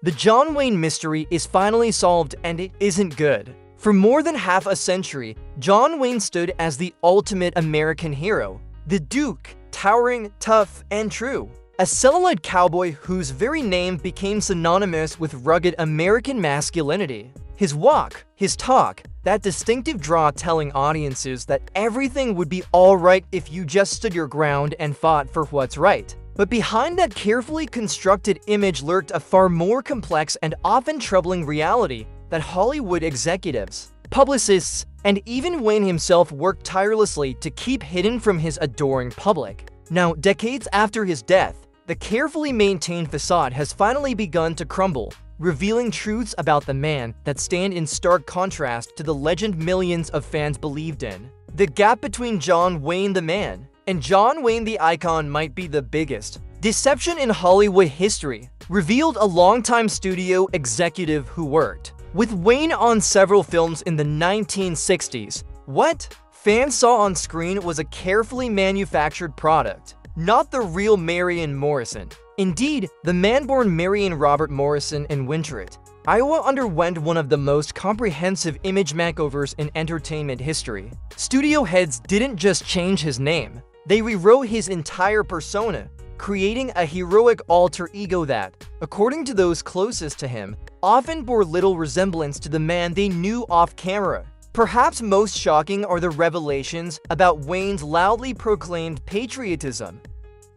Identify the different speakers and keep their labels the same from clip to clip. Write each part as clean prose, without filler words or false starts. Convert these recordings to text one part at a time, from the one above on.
Speaker 1: The John Wayne mystery is finally solved, and it isn't good. For more than half a century, John Wayne stood as the ultimate American hero. The Duke, towering, tough, and true. A celluloid cowboy whose very name became synonymous with rugged American masculinity. His walk, his talk, that distinctive draw telling audiences that everything would be alright if you just stood your ground and fought for what's right. But behind that carefully constructed image lurked a far more complex and often troubling reality that Hollywood executives, publicists, and even Wayne himself worked tirelessly to keep hidden from his adoring public. Now, decades after his death, the carefully maintained facade has finally begun to crumble, revealing truths about the man that stand in stark contrast to the legend millions of fans believed in. The gap between John Wayne the man and John Wayne the icon might be the biggest deception in Hollywood history, revealed a longtime studio executive who worked with Wayne on several films in the 1960s. What fans saw on screen was a carefully manufactured product, not the real Marion Morrison. Indeed, the man born Marion Robert Morrison in Winthrop, Iowa underwent one of the most comprehensive image makeovers in entertainment history. Studio heads didn't just change his name, they rewrote his entire persona, creating a heroic alter ego that, according to those closest to him, often bore little resemblance to the man they knew off camera. Perhaps most shocking are the revelations about Wayne's loudly proclaimed patriotism,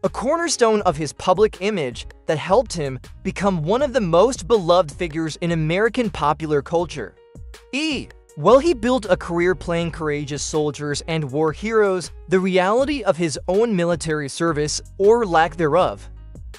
Speaker 1: a cornerstone of his public image that helped him become one of the most beloved figures in American popular culture. While he built a career playing courageous soldiers and war heroes, the reality of his own military service, or lack thereof,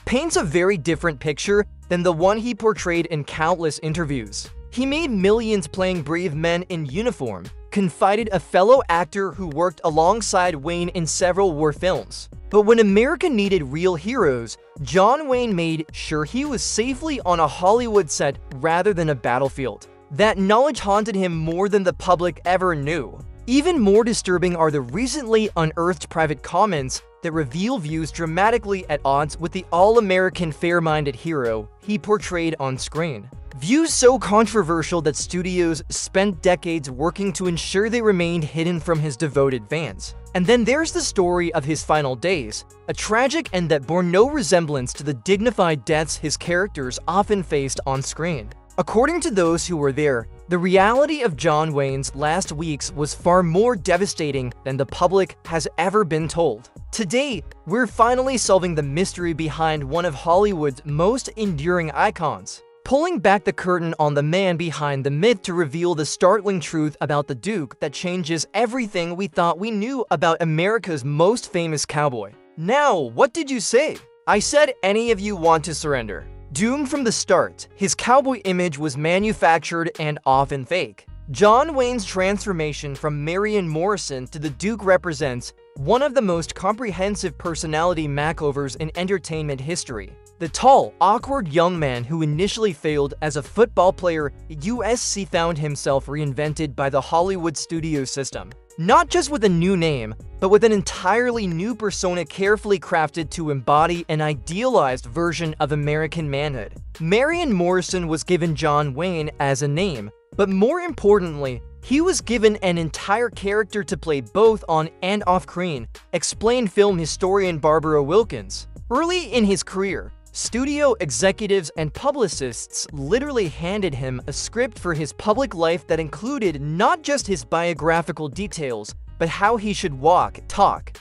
Speaker 1: paints a very different picture than the one he portrayed in countless interviews. He made millions playing brave men in uniform, confided a fellow actor who worked alongside Wayne in several war films. But when America needed real heroes, John Wayne made sure he was safely on a Hollywood set rather than a battlefield. That knowledge haunted him more than the public ever knew. Even more disturbing are the recently unearthed private comments that reveal views dramatically at odds with the all-American fair-minded hero he portrayed on screen. Views so controversial that studios spent decades working to ensure they remained hidden from his devoted fans. And then there's the story of his final days, a tragic end that bore no resemblance to the dignified deaths his characters often faced on screen. According to those who were there, the reality of John Wayne's last weeks was far more devastating than the public has ever been told. Today, we're finally solving the mystery behind one of Hollywood's most enduring icons, pulling back the curtain on the man behind the myth to reveal the startling truth about the Duke that changes everything we thought we knew about America's most famous cowboy. Now, what did you say? I said any of you want to surrender. Doomed from the start, his cowboy image was manufactured and often fake. John Wayne's transformation from Marion Morrison to the Duke represents one of the most comprehensive personality makeovers in entertainment history. The tall, awkward young man who initially failed as a football player at USC found himself reinvented by the Hollywood studio system. Not just with a new name, but with an entirely new persona carefully crafted to embody an idealized version of American manhood. Marion Morrison was given John Wayne as a name, but more importantly, he was given an entire character to play both on and off screen, explained film historian Barbara Wilkins. Early in his career, studio executives and publicists literally handed him a script for his public life that included not just his biographical details, but how he should walk, talk,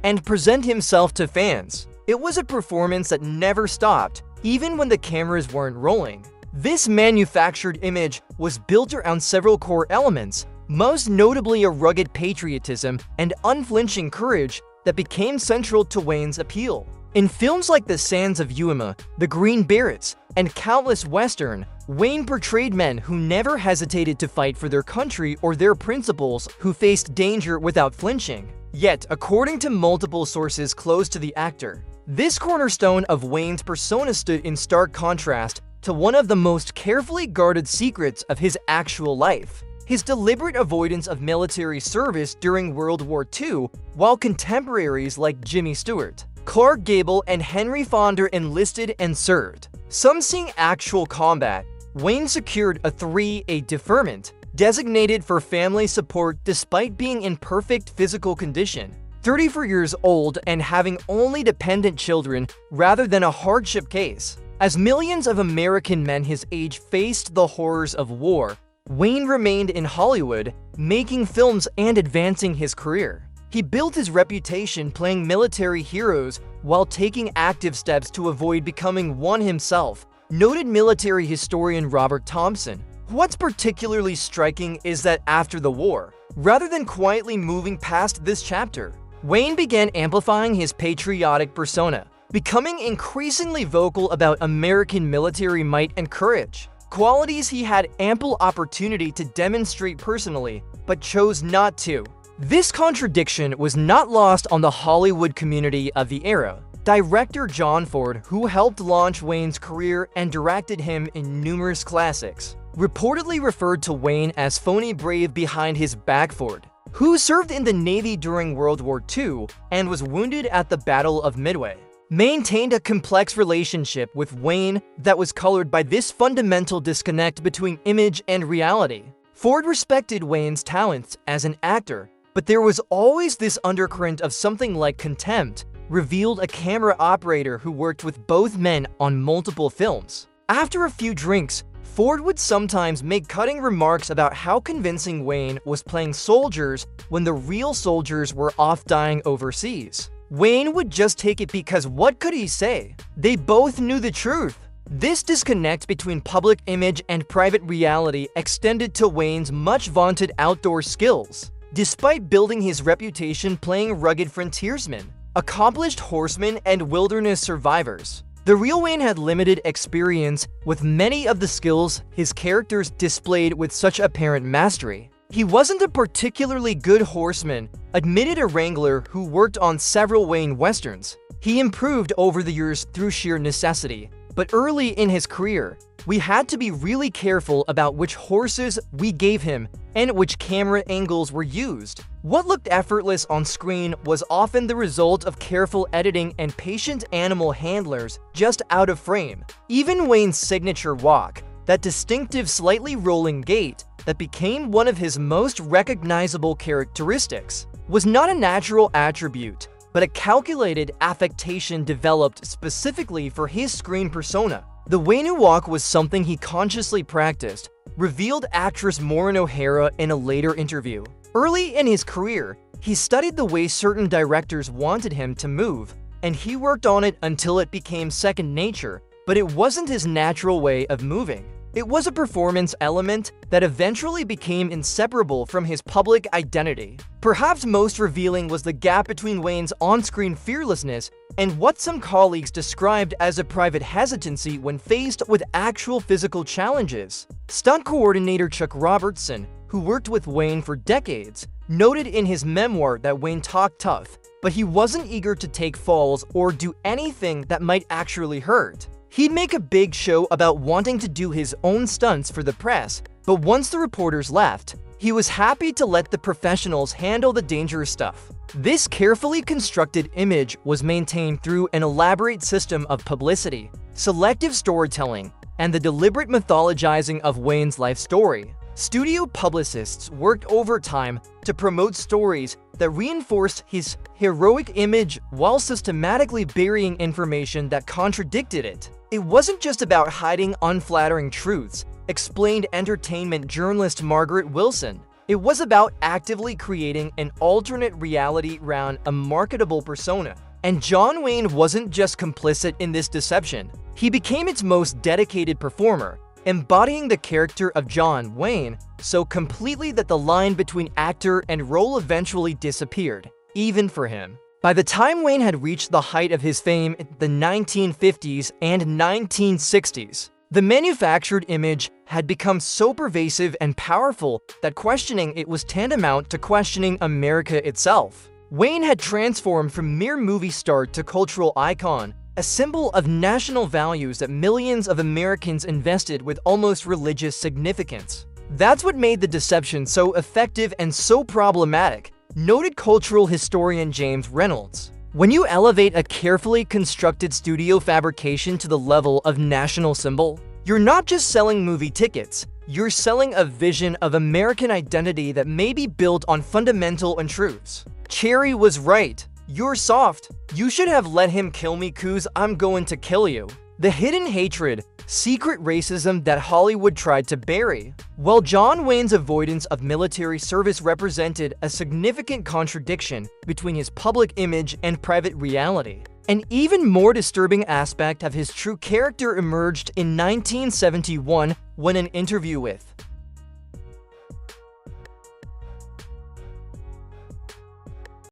Speaker 1: and present himself to fans. It was a performance that never stopped, even when the cameras weren't rolling. This manufactured image was built around several core elements, most notably a rugged patriotism and unflinching courage that became central to Wayne's appeal. In films like The Sands of Yuma, The Green Berets, and countless Western, Wayne portrayed men who never hesitated to fight for their country or their principles, who faced danger without flinching. Yet, according to multiple sources close to the actor, this cornerstone of Wayne's persona stood in stark contrast to one of the most carefully guarded secrets of his actual life: his deliberate avoidance of military service during World War II, while contemporaries like Jimmy Stewart, Clark Gable and Henry Fonda enlisted and served. Some seeing actual combat, Wayne secured a 3A deferment, designated for family support despite being in perfect physical condition. 34 years old and having only dependent children rather than a hardship case. As millions of American men his age faced the horrors of war, Wayne remained in Hollywood, making films and advancing his career. He built his reputation playing military heroes while taking active steps to avoid becoming one himself. Noted military historian Robert Thompson. What's particularly striking is that after the war, rather than quietly moving past this chapter, Wayne began amplifying his patriotic persona, becoming increasingly vocal about American military might and courage, qualities he had ample opportunity to demonstrate personally, but chose not to. This contradiction was not lost on the Hollywood community of the era. Director John Ford, who helped launch Wayne's career and directed him in numerous classics, reportedly referred to Wayne as phony brave behind his back. Ford, who served in the Navy during World War II and was wounded at the Battle of Midway, maintained a complex relationship with Wayne that was colored by this fundamental disconnect between image and reality. Ford respected Wayne's talents as an actor, but there was always this undercurrent of something like contempt, revealed a camera operator who worked with both men on multiple films. After a few drinks, Ford would sometimes make cutting remarks about how convincing Wayne was playing soldiers when the real soldiers were off dying overseas. Wayne would just take it because what could he say? They both knew the truth. This disconnect between public image and private reality extended to Wayne's much vaunted outdoor skills. Despite building his reputation playing rugged frontiersmen, accomplished horsemen, and wilderness survivors, the real Wayne had limited experience with many of the skills his characters displayed with such apparent mastery. He wasn't a particularly good horseman, admitted a wrangler who worked on several Wayne westerns. He improved over the years through sheer necessity, but early in his career, we had to be really careful about which horses we gave him and which camera angles were used. What looked effortless on screen was often the result of careful editing and patient animal handlers just out of frame. Even Wayne's signature walk, that distinctive slightly rolling gait that became one of his most recognizable characteristics, was not a natural attribute, but a calculated affectation developed specifically for his screen persona. The Wayne walk was something he consciously practiced, revealed actress Maureen O'Hara in a later interview. Early in his career, he studied the way certain directors wanted him to move, and he worked on it until it became second nature, but it wasn't his natural way of moving. It was a performance element that eventually became inseparable from his public identity. Perhaps most revealing was the gap between Wayne's on-screen fearlessness and what some colleagues described as a private hesitancy when faced with actual physical challenges. Stunt coordinator Chuck Robertson, who worked with Wayne for decades, noted in his memoir that Wayne talked tough, but he wasn't eager to take falls or do anything that might actually hurt. He'd make a big show about wanting to do his own stunts for the press, but once the reporters left, he was happy to let the professionals handle the dangerous stuff. This carefully constructed image was maintained through an elaborate system of publicity, selective storytelling, and the deliberate mythologizing of Wayne's life story. Studio publicists worked overtime to promote stories that reinforced his heroic image while systematically burying information that contradicted it. It wasn't just about hiding unflattering truths, explained entertainment journalist Margaret Wilson. It was about actively creating an alternate reality around a marketable persona. And John Wayne wasn't just complicit in this deception. He became its most dedicated performer, embodying the character of John Wayne so completely that the line between actor and role eventually disappeared, even for him. By the time Wayne had reached the height of his fame in the 1950s and 1960s, the manufactured image had become so pervasive and powerful that questioning it was tantamount to questioning America itself. Wayne had transformed from mere movie star to cultural icon, a symbol of national values that millions of Americans invested with almost religious significance. That's what made the deception so effective and so problematic, noted cultural historian James Reynolds. When you elevate a carefully constructed studio fabrication to the level of national symbol, you're not just selling movie tickets, you're selling a vision of American identity that may be built on fundamental untruths. Cherry was right. You're soft. You should have let him kill me 'cause I'm going to kill you. The hidden hatred, secret racism that Hollywood tried to bury. While John Wayne's avoidance of military service represented a significant contradiction between his public image and private reality, an even more disturbing aspect of his true character emerged in 1971 when an interview with